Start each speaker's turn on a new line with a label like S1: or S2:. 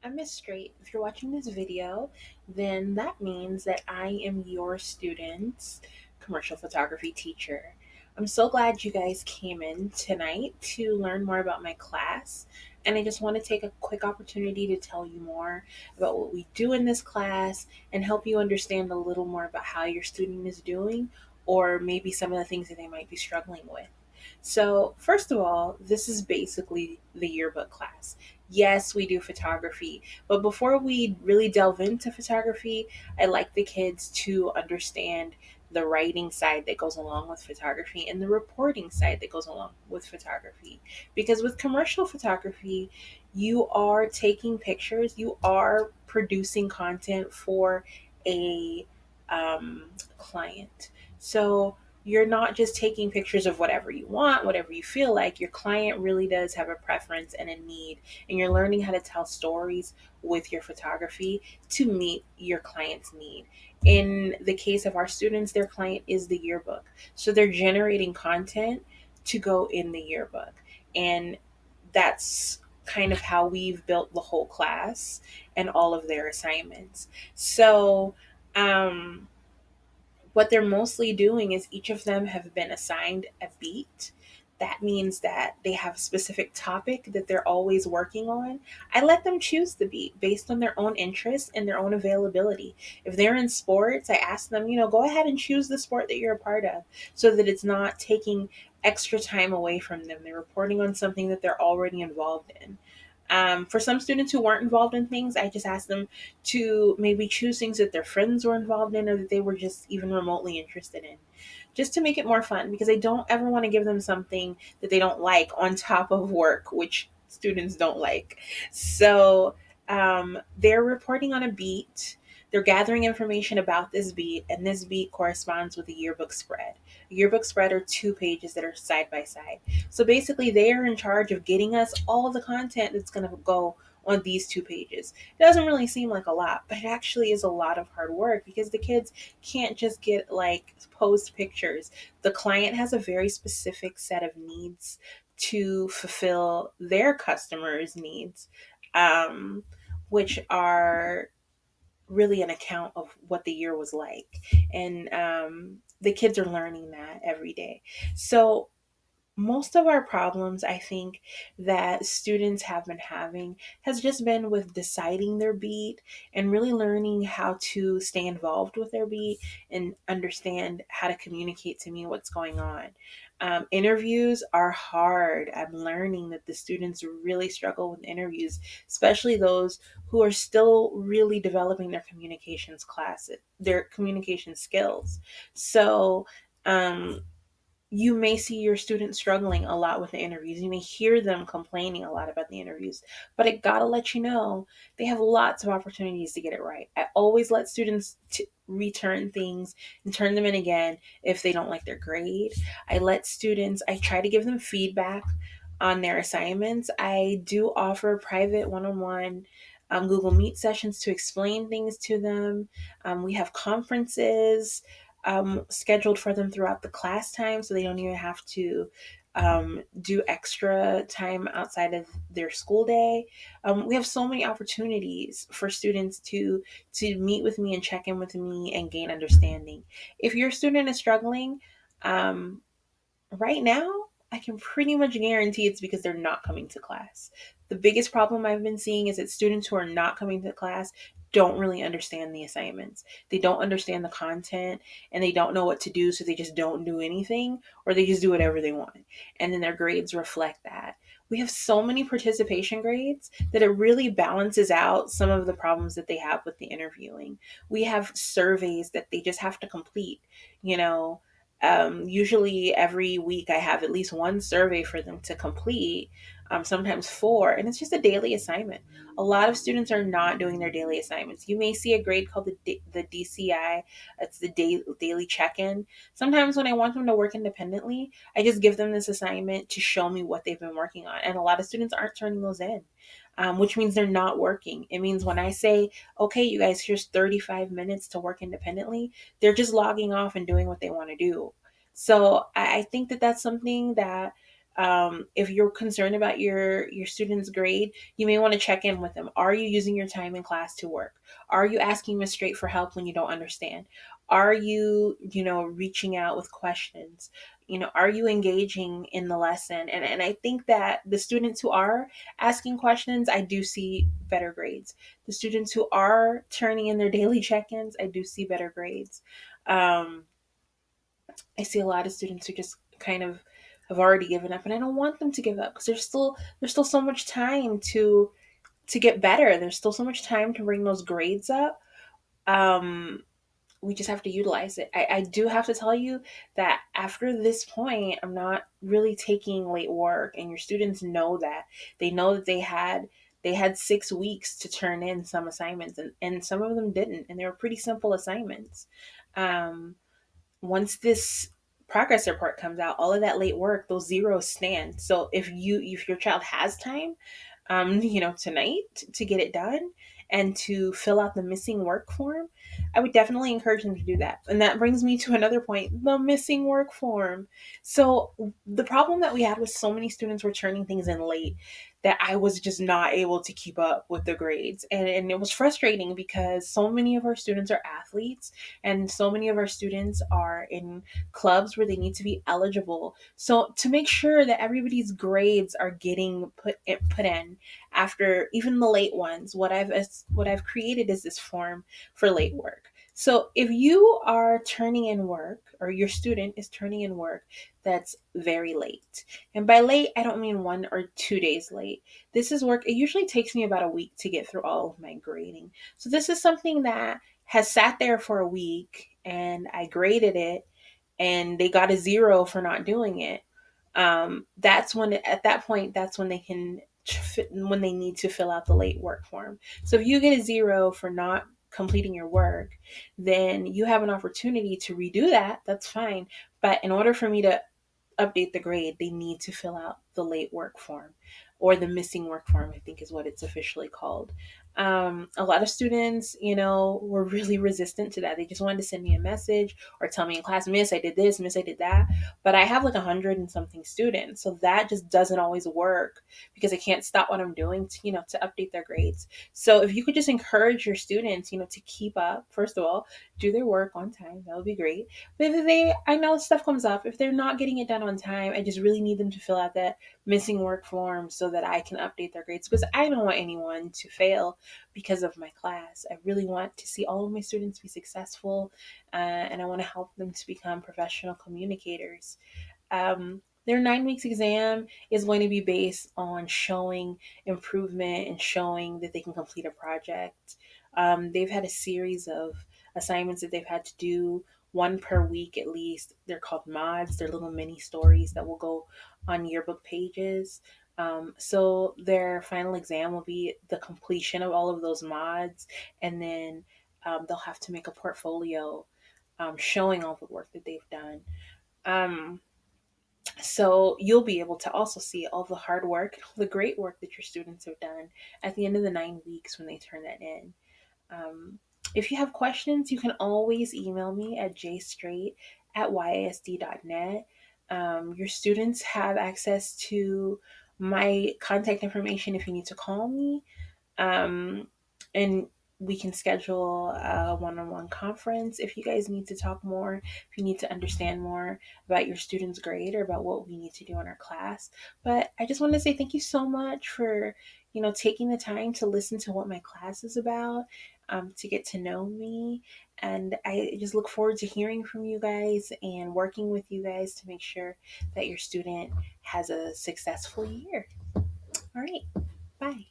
S1: I'm Miss Straight. If you're watching this video, then that means that I am your student's commercial photography teacher. I'm so glad you guys came in tonight to learn more about my class. And I just want to take a quick opportunity to tell you more about what we do in this class and help you understand a little more about how your student is doing or maybe some of the things that they might be struggling with. So, first of all, this is basically the yearbook class. Yes, we do photography, but before we really delve into photography, I like the kids to understand the writing side that goes along with photography and the reporting side that goes along with photography. Because with commercial photography, you are taking pictures, you are producing content for a client. So you're not just taking pictures of whatever you want, whatever you feel like. Your client really does have a preference and a need, and you're learning how to tell stories with your photography to meet your client's need. In the case of our students, their client is the yearbook. So they're generating content to go in the yearbook. And that's kind of how we've built the whole class and all of their assignments. So, what they're mostly doing is each of them have been assigned a beat. That means that they have a specific topic that they're always working on. I let them choose the beat based on their own interests and their own availability. If they're in sports, I ask them, go ahead and choose the sport that you're a part of so that it's not taking extra time away from them. They're reporting on something that they're already involved in. For some students who weren't involved in things, I just asked them to maybe choose things that their friends were involved in or that they were just even remotely interested in, just to make it more fun because I don't ever want to give them something that they don't like on top of work, which students don't like. So they're reporting on a beat. They're gathering information about this beat, and this beat corresponds with a yearbook spread. A yearbook spread are 2 pages that are side by side. So basically, they are in charge of getting us all the content that's going to go on these 2 pages. It doesn't really seem like a lot, but it actually is a lot of hard work because the kids can't just get like posed pictures. The client has a very specific set of needs to fulfill their customers' needs, um, which are really an account of what the year was like. And the kids are learning that every day. So most of our problems I think that students have been having has just been with deciding their beat and really learning how to stay involved with their beat and understand how to communicate to me what's going on. Interviews are hard. I'm learning that the students really struggle with interviews, especially those who are still really developing their communication skills. So um, you may see your students struggling a lot with the interviews. You may hear them complaining a lot about the interviews, but I gotta let you know they have lots of opportunities to get it right. I always let students return things and turn them in again if they don't like their grade. I try to give them feedback on their assignments. I do offer private one on one Google Meet sessions to explain things to them. We have conferences scheduled for them throughout the class time so they don't even have to do extra time outside of their school day. We have so many opportunities for students to meet with me and check in with me and gain understanding. If your student is struggling, um, right now, I can pretty much guarantee it's because they're not coming to class. The biggest problem I've been seeing is that students who are not coming to class don't really understand the assignments. They don't understand the content and they don't know what to do, so they just don't do anything or they just do whatever they want. And then their grades reflect that. We have so many participation grades that it really balances out some of the problems that they have with the interviewing. We have surveys that they just have to complete, you know, usually every week I have at least one survey for them to complete, sometimes four, and it's just a daily assignment. A lot of students are not doing their daily assignments. You may see a grade called the DCI. It's the daily check-in. Sometimes when I want them to work independently, I just give them this assignment to show me what they've been working on, and a lot of students aren't turning those in. Which means they're not working. It means when I say, okay, you guys, here's 35 minutes to work independently, they're just logging off and doing what they want to do. So I think that that's something that If you're concerned about your student's grade, you may want to check in with them. Are you using your time in class to work? Are you asking Miss Straight for help when you don't understand? Are you, reaching out with questions? Are you engaging in the lesson? And I think that the students who are asking questions, I do see better grades. The students who are turning in their daily check-ins, I do see better grades. Um, I see a lot of students who just kind of have already given up, and I don't want them to give up because there's still so much time to get better. There's still so much time to bring those grades up. Um, we just have to utilize it. I do have to tell you that after this point, I'm not really taking late work, and your students know that. They know that they had 6 weeks to turn in some assignments, and some of them didn't, and they were pretty simple assignments. Um, Once this progress report comes out, all of that late work, those zeros stand. So if your child has time, tonight to get it done and to fill out the missing work form, I would definitely encourage them to do that. And that brings me to another point, the missing work form. So the problem that we had was so many students were turning things in late that I was just not able to keep up with the grades. And it was frustrating because so many of our students are athletes and so many of our students are in clubs where they need to be eligible. So to make sure that everybody's grades are getting put in after even the late ones, what I've created is this form for late work. So if you are turning in work or your student is turning in work that's very late, and by late I don't mean 1 or 2 days late. This is work. It usually takes me about a week to get through all of my grading. So this is something that has sat there for a week and I graded it and they got a zero for not doing it. That's when at that point that's when when they need to fill out the late work form. So if you get a zero for not completing your work, then you have an opportunity to redo that. That's fine. But in order for me to update the grade, they need to fill out the late work form or the missing work form, I think is what it's officially called. A lot of students, were really resistant to that. They just wanted to send me a message or tell me in class, Miss, I did this, Miss, I did that. But I have like 100 and something students. So that just doesn't always work because I can't stop what I'm doing to update their grades. So if you could just encourage your students, to keep up, first of all, do their work on time, that would be great. But I know stuff comes up. If they're not getting it done on time, I just really need them to fill out that missing work form so that I can update their grades because I don't want anyone to fail because of my class. I really want to see all of my students be successful, and I want to help them to become professional communicators. Their 9 weeks exam is going to be based on showing improvement and showing that they can complete a project. They've had a series of assignments that they've had to do, one per week at least. They're called mods. They're little mini stories that will go on yearbook pages. So their final exam will be the completion of all of those mods, and then they'll have to make a portfolio showing all the work that they've done. Um, so you'll be able to also see all the hard work, all the great work that your students have done at the end of the 9 weeks when they turn that in. Um, if you have questions, you can always email me at jstraight@yasd.net. Your students have access to my contact information if you need to call me. Um, and we can schedule a one-on-one conference if you guys need to talk more, if you need to understand more about your student's grade or about what we need to do in our class. But I just want to say thank you so much for, taking the time to listen to what my class is about, to get to know me. And I just look forward to hearing from you guys and working with you guys to make sure that your student has a successful year. All right. Bye.